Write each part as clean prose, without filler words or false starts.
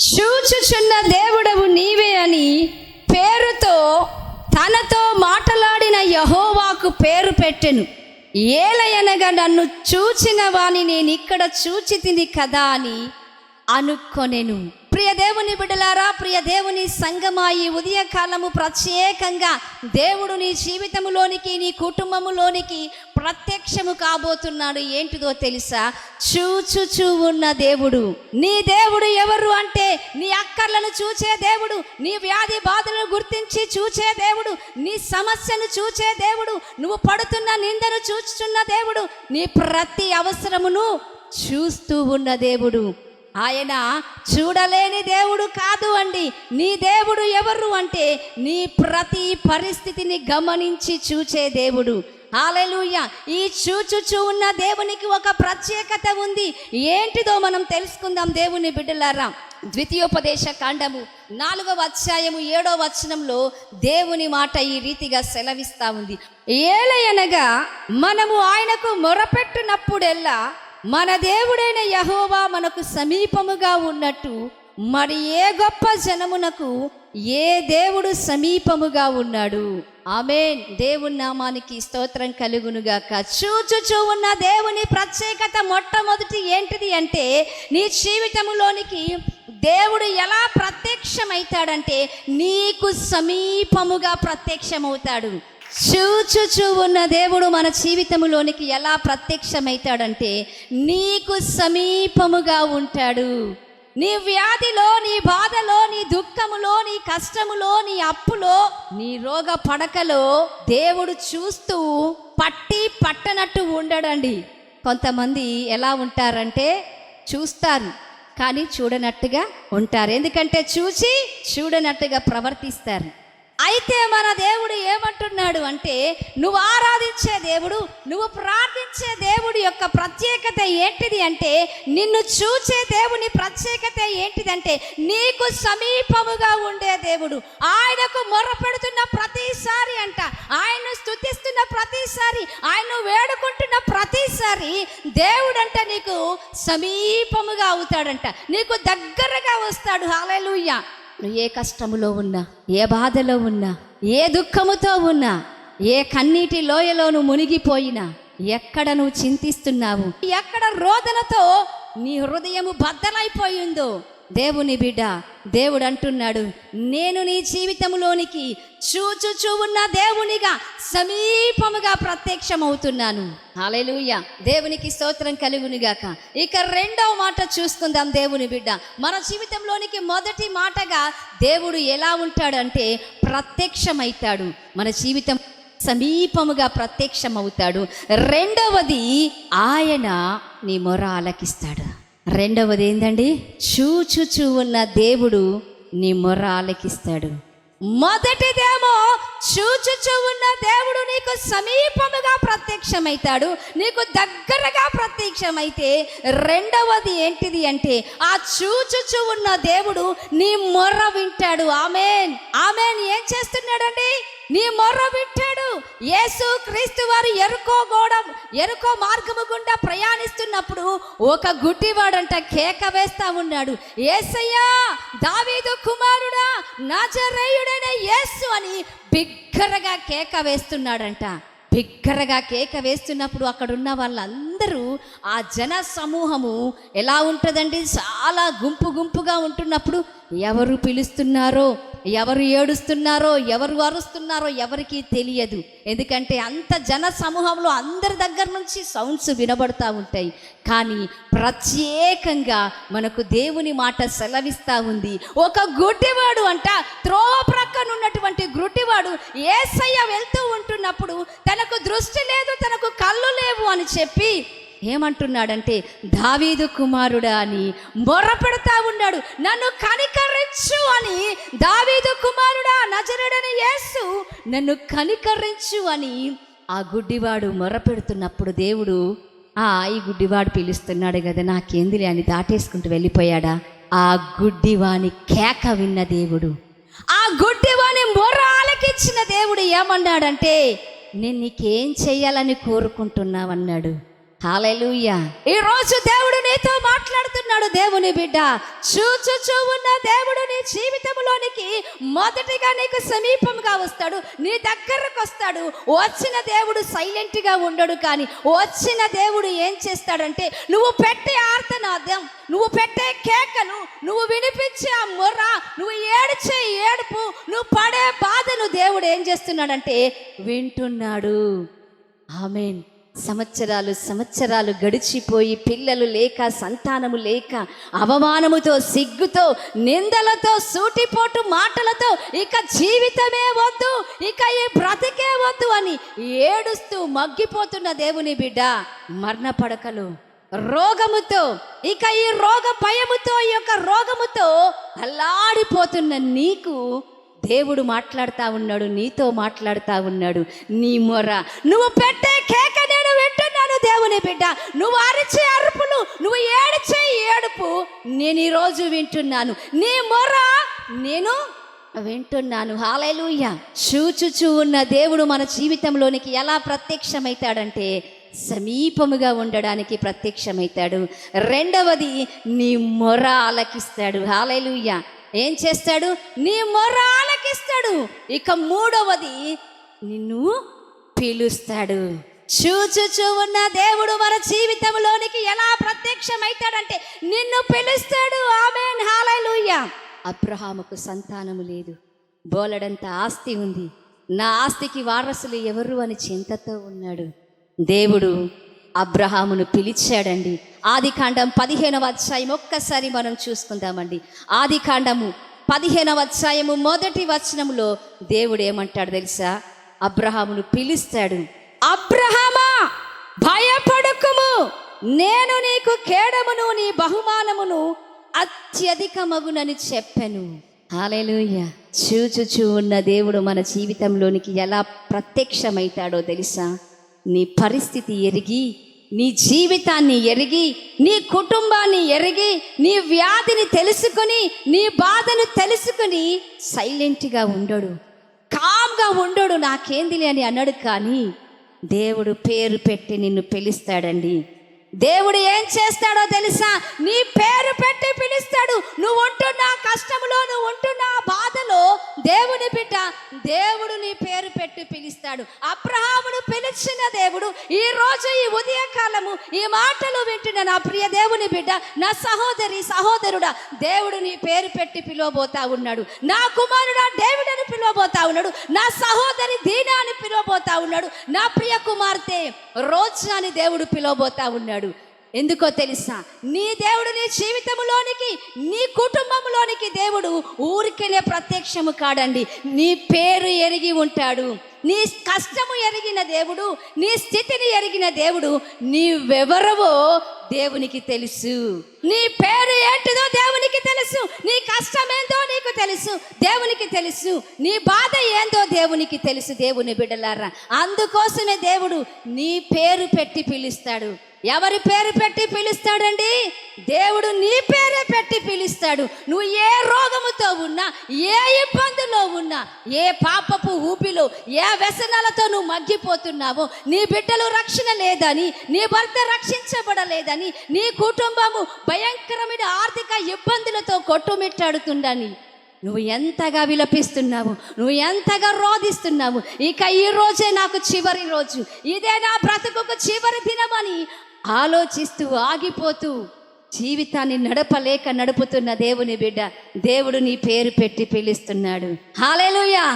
చూచుచున్న దేవుడవు నీవే అని పేరుతో తనతో మాట్లాడిన యెహోవాకు పేరు పెట్టెను. ఏలయనగా నన్ను చూచిన వాని నేను ఇక్కడ చూచితిని కదా అని అనుకొనెను. ప్రియ దేవుని బిడ్డలారా, ప్రియ దేవుని సంగమా, ఈ ఉదయకాలము ప్రత్యేకంగా దేవుడు నీ జీవితంలోనికి, నీ కుటుంబములోనికి ప్రత్యక్షము కాబోతున్నాడు. ఏంటిదో తెలుసా? చూచుచూ ఉన్న దేవుడు. నీ దేవుడు ఎవరు అంటే, నీ అక్కర్లను చూచే దేవుడు, నీ వ్యాధి బాధలను గుర్తించి చూచే దేవుడు, నీ సమస్యను చూచే దేవుడు, నువ్వు పడుతున్న నిందను చూచుచున్న దేవుడు, నీ ప్రతి అవసరమును చూస్తూ ఉన్న దేవుడు. ఆయన చూడలేని దేవుడు కాదు అండి. నీ దేవుడు ఎవరు అంటే, నీ ప్రతి పరిస్థితిని గమనించి చూచే దేవుడు. హల్లెలూయా. ఈ చూచుచూ ఉన్న దేవునికి ఒక ప్రత్యేకత ఉంది. ఏంటిదో మనం తెలుసుకుందాం దేవుని బిడ్డలారా. ద్వితీయోపదేశ కాండము 4వ అధ్యాయము 7వ వచనంలో దేవుని మాట ఈ రీతిగా సెలవిస్తా ఉంది. ఏలయనగా మనము ఆయనకు మొరపెట్టునప్పుడెల్లా మన దేవుడైన యెహోవా మనకు సమీపముగా ఉన్నట్టు మరి ఏ గొప్ప జనమునకు ఏ దేవుడు సమీపముగా ఉన్నాడు. ఆమేన్. దేవుని నామానికి స్తోత్రం కలుగునుగాక. చూచుచూ ఉన్న దేవుని ప్రత్యేకత మొట్టమొదటి ఏంటిది అంటే, నీ జీవితంలోనికి దేవుడు ఎలా ప్రత్యక్షమవుతాడంటే, నీకు సమీపముగా ప్రత్యక్షమవుతాడు. చూచుచూ ఉన్న దేవుడు మన జీవితంలోనికి ఎలా ప్రత్యక్షమవుతాడంటే, నీకు సమీపముగా ఉంటాడు. నీ వ్యాధిలో, నీ బాధలో, నీ దుఃఖములో, నీ కష్టములో, నీ అప్పులో, నీ రోగ పడకలో దేవుడు చూస్తూ పట్టి పట్టనట్టు ఉండడండి. కొంతమంది ఎలా ఉంటారంటే, చూస్తారు కానీ చూడనట్టుగా ఉంటారు. ఎందుకంటే చూసి చూడనట్టుగా ప్రవర్తిస్తారు. అయితే మన దేవుడు ఏమంటున్నాడు అంటే, నువ్వు ఆరాధించే దేవుడు, నువ్వు ప్రార్థించే దేవుడి యొక్క ప్రత్యేకత ఏంటిది అంటే, నిన్ను చూచే దేవుని ప్రత్యేకత ఏంటిదంటే, నీకు సమీపముగా ఉండే దేవుడు. ఆయనకు మొరపెడుతున్న ప్రతిసారి అంట, ఆయన్ను స్తుతిస్తున్న ప్రతిసారి, ఆయన్ను వేడుకుంటున్న ప్రతిసారి దేవుడంట నీకు సమీపముగా అవుతాడంట, నీకు దగ్గరగా వస్తాడు. హల్లెలూయా. నువ్వు ఏ కష్టములో ఉన్నా, ఏ బాధలో ఉన్నా, ఏ దుఃఖముతో ఉన్నా, ఏ కన్నీటి లోయలో నువ్వు మునిగిపోయినా, ఎక్కడ నువ్వు చింతిస్తున్నావు, ఎక్కడ రోదనతో నీ హృదయము బద్దలైపోయిందో, దేవుని బిడ్డ, దేవుడు అంటున్నాడు, నేను నీ జీవితంలోనికి చూచుచూ ఉన్న దేవునిగా సమీపముగా ప్రత్యక్షమవుతున్నాను. హల్లెలూయా. దేవునికి స్తోత్రం కలుగునుగాక. ఇక రెండవ మాట చూసుకుందాం దేవుని బిడ్డ. మన జీవితంలోనికి మొదటి మాటగా దేవుడు ఎలా ఉంటాడంటే, ప్రత్యక్షమవుతాడు. మన జీవితం సమీపముగా ప్రత్యక్షమవుతాడు. రెండవది, ఆయన నీ మొర ఆలకిస్తాడు. రెండవది ఏందండి? చూచుచూ ఉన్న దేవుడు నీ మొర ఆలకిస్తాడు. మొదటిదేమో చూచుచూ ఉన్న దేవుడు నీకు సమీపముగా ప్రత్యక్షమవుతాడు, నీకు దగ్గరగా ప్రత్యక్షమైతే, రెండవది ఏంటిది అంటే, ఆ చూచుచూ ఉన్న దేవుడు నీ మొర్ర వింటాడు. ఆమేన్, ఆమేన్. ఏం చేస్తున్నాడండి? నీ మొర్ర వింటాడు. యేసు క్రీస్తు వారు ఎరుకో మార్గము గుండా ప్రయాణిస్తున్నప్పుడు ఒక గుడ్డివాడంట కేక వేస్తా ఉన్నాడు, యేసయ్యా, దావీదు కుమారుడా, నజరేయుడైన యేసు అని బిగ్గరగా కేక వేస్తున్నాడంట. బిగ్గరగా కేక వేస్తున్నప్పుడు అక్కడున్న వాళ్ళందరూ, ఆ జన సమూహము ఎలా ఉంటుందండి? చాలా గుంపుగా ఉంటున్నప్పుడు ఎవరు పిలుస్తున్నారో, ఎవరు ఏడుస్తున్నారో, ఎవరు అరుస్తున్నారో ఎవరికి తెలియదు. ఎందుకంటే అంత జన సమూహంలో అందరి దగ్గర నుంచి సౌండ్స్ వినబడతా ఉంటాయి. కానీ ప్రత్యేకంగా మనకు దేవుని మాట సెలవిస్తూ ఉంది. ఒక గుడ్డివాడు అంట, త్రోవ ప్రక్కన ఉన్నటువంటి గుడ్డివాడు యేసయ్య వెళ్తూ ఉంటున్నప్పుడు తనకు దృష్టి లేదు, తనకు కళ్ళు లేవు అని చెప్పి ఏమంటున్నాడంటే, దావీదు కుమారుడా అని మొర్రపెడతా ఉన్నాడు, నన్ను కనికరించు అని. దావీదు కుమారుడా, నజరేయుడైన యేసు, నన్ను కనికరించు అని ఆ గుడ్డివాడు మొర్రపెడుతున్నప్పుడు దేవుడు, ఈ గుడ్డివాడు పిలుస్తున్నాడు కదా, నాకేందిలే అని దాటేసుకుంటూ వెళ్ళిపోయాడా? ఆ గుడ్డివాని కేక విన్న దేవుడు, ఆ గుడ్డివాని మొర్ర ఆలకించిన దేవుడు ఏమన్నాడంటే, నేను నీకేం చెయ్యాలని కోరుకుంటున్నావన్నాడు. హల్లెలూయా. ఈ రోజు దేవుడు నీతో మాట్లాడుతున్నాడు. దేవుని బిడ్డ, చూచుచూ ఉన్న దేవుడు నీ జీవితంలోనికి మొదటిగా నీకు సమీపంగా వస్తాడు, నీ దగ్గరకు వస్తాడు. వచ్చిన దేవుడు సైలెంట్గా ఉండడు, కానీ వచ్చిన దేవుడు ఏం చేస్తాడంటే, నువ్వు పెట్టే ఆర్తనాదం, నువ్వు పెట్టే కేకలు, నువ్వు వినిపించే ఆ మొర్ర, నువ్వు ఏడ్చే ఏడుపు, నువ్వు పడే బాధను దేవుడు ఏం చేస్తున్నాడంటే వింటున్నాడు. ఆమేన్. సంవత్సరాలు గడిచిపోయి పిల్లలు లేక, సంతానము లేక, అవమానముతో, సిగ్గుతో, నిందలతో, సూటిపోటు మాటలతో ఇక జీవితమే వద్దు, ఇక ఈ బ్రతికే వద్దు అని ఏడుస్తూ మగ్గిపోతున్న దేవుని బిడ్డ, మరణ పడకలు, రోగముతో, ఇక ఈ రోగ భయముతో, ఈ యొక్క రోగముతో అల్లాడిపోతున్న నీకు దేవుడు మాట్లాడుతూ ఉన్నాడు, నీతో మాట్లాడుతూ ఉన్నాడు. నీ మొర, నువ్వు పెట్టే కేక నేను వింటున్నాను దేవుని బిడ్డ. నువ్వు అరిచే అరుపులు, నువ్వు ఏడ్చే ఏడుపు నేను ఈరోజు వింటున్నాను. నీ మొర నేను వింటున్నాను. హల్లెలూయా. చూచుచూ ఉన్న దేవుడు మన జీవితంలోనికి ఎలా ప్రత్యక్షమవుతాడంటే సమీపముగా ఉండడానికి ప్రత్యక్షమవుతాడు. రెండవది, నీ మొర ఆలకిస్తాడు. హల్లెలూయా. ఏం చేస్తాడు? నీ మొర్ర ఆలకిస్తాడు. ఇక మూడవది, నిన్ను పిలుస్తాడు. చూచుచూ ఉన్న దేవుడు మన జీవితంలోనికి ఎలా ప్రత్యక్షమవుతాడంటే నిన్ను పిలుస్తాడు. ఆమేన్. హల్లెలూయా. అబ్రహాముకు సంతానము లేదు, బోలెడంత ఆస్తి ఉంది, నా ఆస్తికి వారసులు ఎవరు అని చింతతో ఉన్నాడు. దేవుడు అబ్రహామును పిలిచాడండి. ఆదికాండం 15వ అధ్యాయం ఒక్కసారి మనం చూసుకుందామండి. ఆదికాండము 15వ అధ్యాయము 1వ వచనములో దేవుడు ఏమంటాడు తెలుసా? అబ్రహామును పిలుస్తాడు. అబ్రహామా, భయపడకుము, నేను నీకు కేడమును, నీ బహుమానమును అత్యధికమగునని చెప్పాను. హల్లెలూయా. చూచుచూ ఉన్న దేవుడు మన జీవితంలోనికి ఎలా ప్రత్యక్షమవుతాడో తెలుసా? నీ పరిస్థితి ఎరిగి, నీ జీవితాన్ని ఎరిగి, నీ కుటుంబాన్ని ఎరిగి, నీ వ్యాధిని తెలుసుకొని, నీ బాధను తెలుసుకొని సైలెంట్గా ఉండడు, కామ్గా ఉండడు, నాకేందిలే అని అన్నాడు. కానీ దేవుడు పేరు పెట్టి నిన్ను పిలుస్తాడండి. దేవుడు ఏం చేస్తాడో తెలుసా? నీ పేరు పెట్టి పిలుస్తాడు. నువ్వు ఉంటున్న కష్టములో, నువ్వు ఉంటున్న బాధలో దేవుని బిడ్డ, దేవుడు నీ పేరు పెట్టి పిలుస్తాడు. అబ్రహామును పిలిచిన దేవుడు ఈ రోజు, ఈ ఉదయకాలము ఈ మాటలు వింటున్న నా ప్రియ దేవుని బిడ్డ, నా సహోదరి, సహోదరుడా, దేవుడు నీ పేరు పెట్టి పిలవబోతా ఉన్నాడు. నా కుమారుడా, దేవుడని పిలవబోతా ఉన్నాడు. నా సహోదరి దీనా అని పిలవబోతా ఉన్నాడు. నా ప్రియ కుమార్తె రోజా అని దేవుడు పిలవబోతా ఉన్నాడు. ఎందుకో తెలుసా? నీ దేవుడు నీ జీవితంలోనికి, నీ కుటుంబంలోనికి దేవుడు ఊరికెళ్ళే ప్రత్యక్షము కాడండి. నీ పేరు ఎరిగి ఉంటాడు. నీ కష్టము ఎరిగిన దేవుడు, నీ స్థితిని ఎరిగిన దేవుడు, నీవెవరవో దేవునికి తెలుసు. నీ పేరు ఏంటిదో దేవునికి తెలుసు. నీ కష్టం ఏందో నీకు తెలుసు, దేవునికి తెలుసు. నీ బాధ ఏందో దేవునికి తెలుసు. దేవుని బిడ్డలారా, అందుకోసమే దేవుడు నీ పేరు పెట్టి పిలుస్తాడు. ఎవరి పేరు పెట్టి పిలుస్తాడండి? దేవుడు నీ పేరే పెట్టి పిలుస్తాడు. నువ్వు ఏ రోగముతో ఉన్నా, ఏ ఇబ్బందులో ఉన్నా, ఏ పాపపు ఊపిలో, ఏ వ్యసనాలతో నువ్వు మగ్గిపోతున్నావో, నీ బిడ్డలు రక్షణ లేదని, నీ భర్త రక్షించబడలేదని, నీ కుటుంబము భయంకరమైన ఆర్థిక ఇబ్బందులతో కొట్టుమిట్టాడుతుందని నువ్వు ఎంతగా విలపిస్తున్నావు, నువ్వు ఎంతగా రోధిస్తున్నావు. ఇక ఈ రోజే నాకు చివరి రోజు, ఇదే నా బ్రతుకుకు చివరి దినమని ఆలోచిస్తూ ఆగిపోతూ జీవితాన్ని నడుపుతున్న దేవుని బిడ్డ, దేవుడు నీ పేరు పెట్టి పిలుస్తున్నాడు. హల్లెలూయా.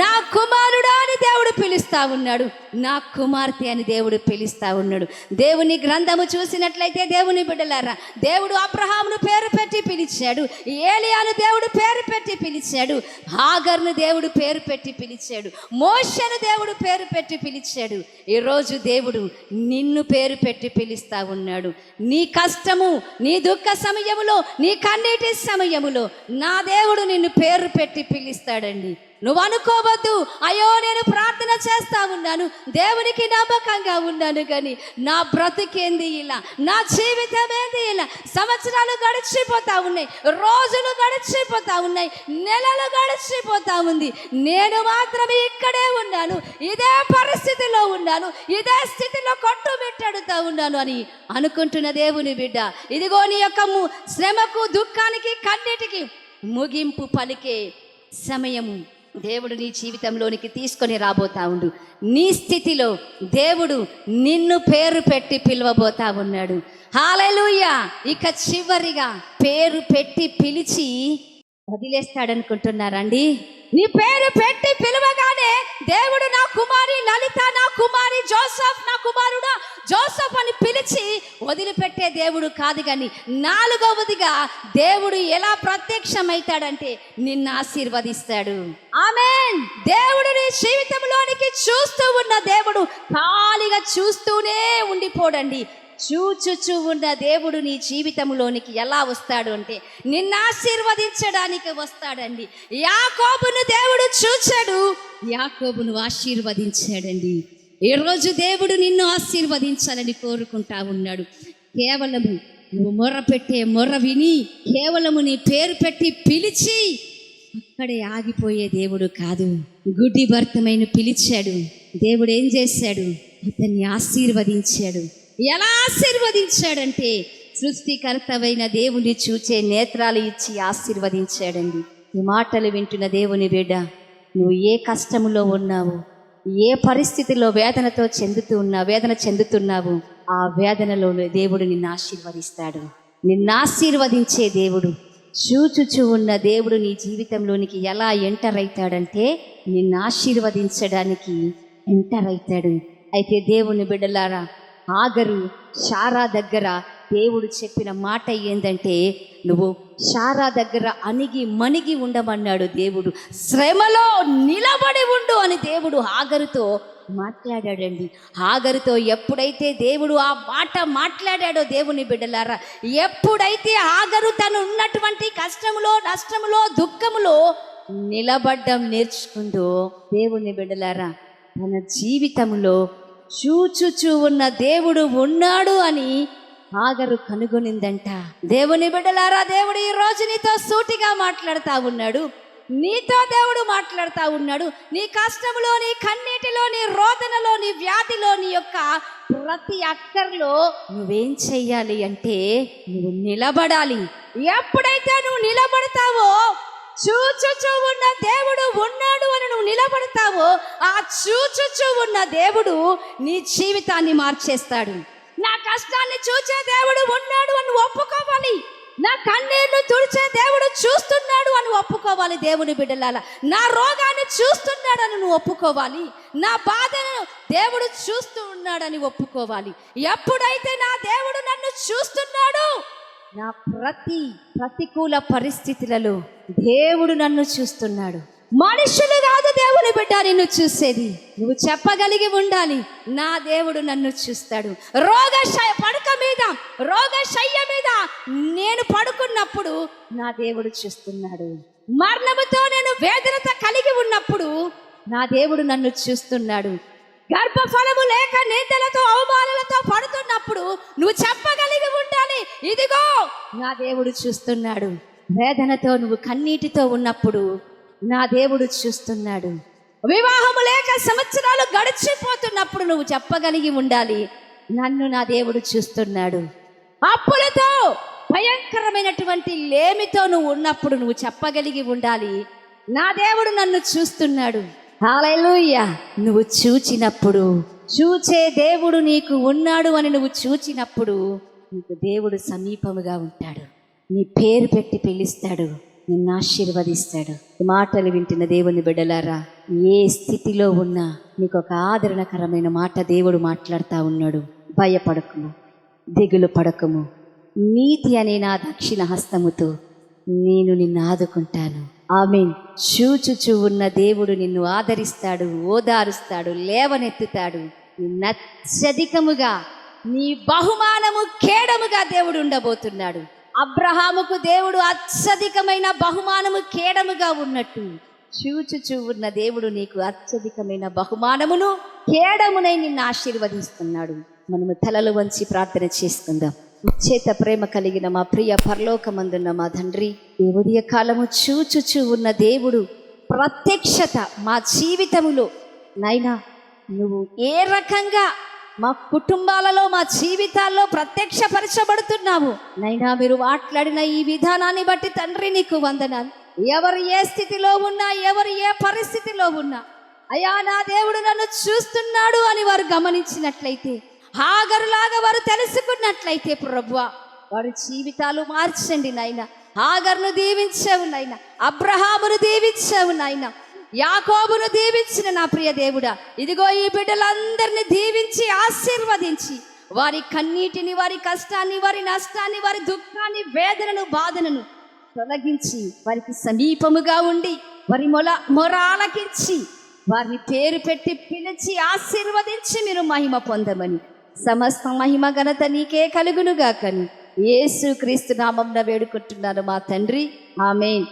నా కుమారుడా అని దేవుడు పిలుస్తా ఉన్నాడు. నా కుమార్తె అని దేవుడు పిలుస్తా ఉన్నాడు. దేవుని గ్రంథము చూసినట్లయితే దేవుని బిడ్డలారా, దేవుడు అబ్రహామును పేరు పెట్టి పిలిచాడు, ఏలియాను దేవుడు పేరు పెట్టి పిలిచాడు, హాగర్ను దేవుడు పేరు పెట్టి పిలిచాడు, మోషేను దేవుడు పేరు పెట్టి పిలిచాడు. ఈరోజు దేవుడు నిన్ను పేరు పెట్టి పిలుస్తా ఉన్నాడు. నీ కష్టము, నీ దుఃఖ సమయములో, నీ కన్నీటి సమయములో నా దేవుడు నిన్ను పేరు పెట్టి పిలుస్తాడండి. నువ్వు అనుకోవద్దు, అయ్యో నేను ప్రార్థన చేస్తా ఉన్నాను, దేవునికి నమ్మకంగా ఉన్నాను, కానీ నా బ్రతికేంది ఇలా, నా జీవితం ఏంది ఇలా. సంవత్సరాలు గడిచిపోతా ఉన్నాయి, రోజులు గడిచిపోతా ఉన్నాయి, నెలలు గడిచిపోతా ఉంది. నేను మాత్రమే ఇక్కడే ఉన్నాను, ఇదే పరిస్థితిలో ఉన్నాను, ఇదే స్థితిలో కొట్టుమిట్టాడుతా ఉన్నాను అని అనుకుంటున్న దేవుని బిడ్డ, ఇదిగో నీ యొక్క శ్రమకు, దుఃఖానికి, కన్నిటికి ముగింపు పలికే సమయము దేవుడు నీ జీవితంలోనికి తీసుకొని రాబోతా ఉండు. నీ స్థితిలో దేవుడు నిన్ను పేరు పెట్టి పిలవబోతా ఉన్నాడు. హల్లెలూయా. ఇక చివరిగా పేరు పెట్టి పిలిచి వదిలేస్తాడనుకుంటున్నారండి? నీ పేరు పెట్టి పిలవగానే దేవుడు నా కుమారి లలిత, నా కుమారి జోసఫ్, నా కుమారుడు జోసఫ్ అని పిలిచి వదిలిపెట్టే దేవుడు కాదు. కానీ నాలుగవదిగా దేవుడు ఎలా ప్రత్యక్షమవుతాడంటే నిన్ను ఆశీర్వదిస్తాడు. ఆమేన్. దేవుడు నీ జీవితంలోనికి చూస్తూ ఉన్న దేవుడు ఖాళీగా చూస్తూనే ఉండిపోడండి. చూచుచూ ఉన్న దేవుడు నీ జీవితంలోనికి ఎలా వస్తాడు అంటే నిన్ను ఆశీర్వదించడానికి వస్తాడండి. యాకోబును దేవుడు చూచాడు, యాకోబును ఆశీర్వదించాడండి. ఈరోజు దేవుడు నిన్ను ఆశీర్వదించాలని కోరుకుంటా ఉన్నాడు. కేవలము నువ్వు మొర్ర పెట్టే మొర్ర విని, కేవలము నీ పేరు పెట్టి పిలిచి అక్కడే ఆగిపోయే దేవుడు కాదు. గుడ్డి భర్తమైన పిలిచాడు. దేవుడు ఏం చేశాడు? అతన్ని ఆశీర్వదించాడు. ఎలా ఆశీర్వదించాడంటే సృష్టికర్తవైన దేవుని చూచే నేత్రాలు ఇచ్చి ఆశీర్వదించాడండి. ఈ మాటలు వింటున్న దేవుని బిడ్డ, నువ్వు ఏ కష్టములో ఉన్నావు, ఏ పరిస్థితిలో వేదన చెందుతున్నావు, ఆ వేదనలో దేవుడు నిన్ను ఆశీర్వదిస్తాడు. నిన్ను ఆశీర్వదించే దేవుడు, చూచుచూ ఉన్న దేవుడు నీ జీవితంలోనికి ఎలా ఎంటర్ అవుతాడంటే నిన్ను ఆశీర్వదించడానికి ఎంటర్ అవుతాడు. అయితే దేవుని బిడ్డలారా, ఆగరు శారా దగ్గర దేవుడు చెప్పిన మాట ఏంటంటే, నువ్వు శారా దగ్గర అణిగి మణిగి ఉండమన్నాడు దేవుడు. శ్రమలో నిలబడి ఉండు అని దేవుడు ఆగరుతో మాట్లాడాడండి. ఆగరుతో ఎప్పుడైతే దేవుడు ఆ మాట మాట్లాడాడో దేవుని బిడ్డలారా, ఎప్పుడైతే ఆగరు తను ఉన్నటువంటి కష్టములో, నష్టములో, దుఃఖములో నిలబడ్డం నేర్చుకుందో దేవుని బిడ్డలారా, తన జీవితంలో చూచుచూ ఉన్న దేవుడు ఉన్నాడు అని ఆగరు కనుగొనిందంట. దేవుని బిడ్డలారా, దేవుడు ఈ రోజు నీతో సూటిగా మాట్లాడుతూ ఉన్నాడు. నీతో దేవుడు మాట్లాడుతూ ఉన్నాడు. నీ కష్టంలో, నీ కన్నీటిలో, నీ రోదనలో, నీ వ్యాధిలో, నీ యొక్క ప్రతి అక్కర్లో నువ్వేం చెయ్యాలి అంటే నువ్వు నిలబడాలి. ఎప్పుడైతే నువ్వు నిలబడతావో, చూచుచూ ఉన్న దేవుడు ఉన్నాడు అని నువ్వు నిలబడతావో, ఆ చూచుచూ ఉన్న దేవుడు నీ జీవితాన్ని మార్చేస్తాడు. నా కష్టాన్ని చూచే దేవుడు ఉన్నాడు అని ఒప్పుకోవాలి. నా కన్నీళ్లు తుడిచే దేవుడు చూస్తున్నాడు అని ఒప్పుకోవాలి. దేవుని బిడ్డలారా, నా రోగాన్ని చూస్తున్నాడని నువ్వు ఒప్పుకోవాలి. నా బాధను దేవుడు చూస్తూ ఉన్నాడని ఒప్పుకోవాలి. ఎప్పుడైతే నా దేవుడు నన్ను చూస్తున్నాడు, నా ప్రతికూల పరిస్థితులలో దేవుడు నన్ను చూస్తున్నాడు. మనుషులు కాదు దేవుని బిడ్డ నిన్ను చూసేది. నువ్వు చెప్పగలిగి ఉండాలి, నా దేవుడు నన్ను చూస్తాడు. రోగశయ్య మీద నేను పడుకున్నప్పుడు నా దేవుడు చూస్తున్నాడు. మరణముతో నేను వేదనతో కలిగి ఉన్నప్పుడు నా దేవుడు నన్ను చూస్తున్నాడు. గర్భఫలము లేక నిందలతో, అవమానాలతో పడుతున్నప్పుడు నువ్వు చెప్పగలిగి ఉండాలి, ఇదిగో నా దేవుడు చూస్తున్నాడు. వేదనతో నువ్వు కన్నీటితో ఉన్నప్పుడు నా దేవుడు చూస్తున్నాడు. వివాహము లేక సంవత్సరాలు గడిచిపోతున్నప్పుడు నువ్వు చెప్పగలిగి ఉండాలి, నన్ను నా దేవుడు చూస్తున్నాడు. అప్పులతో, భయంకరమైనటువంటి లేమితో నువ్వు ఉన్నప్పుడు నువ్వు చెప్పగలిగి ఉండాలి, నా దేవుడు నన్ను చూస్తున్నాడు. హల్లెలూయా. నువ్వు చూచినప్పుడు, చూచే దేవుడు నీకు ఉన్నాడు అని నువ్వు చూచినప్పుడు నీకు దేవుడు సమీపముగా ఉంటాడు. నీ పేరు పెట్టి పిలుస్తాడు, నిన్ను ఆశీర్వదిస్తాడు. మాటలు వింటున్న దేవుని బిడ్డలారా, ఏ స్థితిలో ఉన్నా నీకు ఒక ఆదరణకరమైన మాట దేవుడు మాట్లాడుతూ ఉన్నాడు. భయపడకుము, దిగులు పడకుము, నీతి అనే నా దక్షిణ హస్తముతో నేను నిన్ను ఆదుకుంటాను. ఆమేన్. చూచుచూ ఉన్న దేవుడు నిన్ను ఆదరిస్తాడు, ఓదారుస్తాడు, లేవనెత్తుతాడు. అత్యధికముగా నీ బహుమానము కేడముగా దేవుడు ఉండబోతున్నాడు. అబ్రహాముకు దేవుడు అత్యధికమైన బహుమానము కేడముగా ఉన్నట్టు చూచుచూ ఉన్న దేవుడు నీకు అత్యధికమైన బహుమానమును కేడమునై నిన్ను ఆశీర్వదిస్తున్నాడు. మనము తలలు వంచి ప్రార్థన చేసుకుందాం. చేత ప్రేమ కలిగిన మా ప్రియ పరలోకమందున్న మా తండ్రి, ఈ ఉదయ కాలము చూచుచూ ఉన్న దేవుడు ప్రత్యక్షత మా జీవితములో నైనా నువ్వు ఏ రకంగా మా కుటుంబాలలో మా జీవితాల్లో ప్రత్యక్షపరచబడుతున్నావు నైనా, మీరు మాట్లాడిన ఈ విధానాన్ని బట్టి తండ్రి నీకు వందనాలు. ఎవరు ఏ స్థితిలో ఉన్నా, ఎవరు ఏ పరిస్థితిలో ఉన్నా, అయ్యా నా దేవుడు నన్ను చూస్తున్నాడు అని వారు గమనించినట్లయితే, హాగరులాగా వారు తెలుసుకున్నట్లయితే ప్రభువా, వారి జీవితాలు మార్చండి నాయన. హాగరును దీవించావు నాయన, అబ్రహామును దీవించావు నాయన, యాకోబును దీవించిన నా ప్రియ దేవుడా, ఇదిగో ఈ బిడ్డలందరినీ దీవించి ఆశీర్వదించి వారి కన్నీటిని, వారి కష్టాన్ని, వారి నష్టాన్ని, వారి దుఃఖాన్ని, వేదనను, బాధనను తొలగించి వారికి సమీపముగా ఉండి వారి మొర ఆలకించి వారిని పేరు పెట్టి పిలిచి ఆశీర్వదించి మీరు మహిమ పొందమని, సమస్త మహిమ ఘనత నీకే కలుగునుగాకని యేసు క్రీస్తు నామమున వేడుకుంటున్నాను మా తండ్రి. ఆమేన్.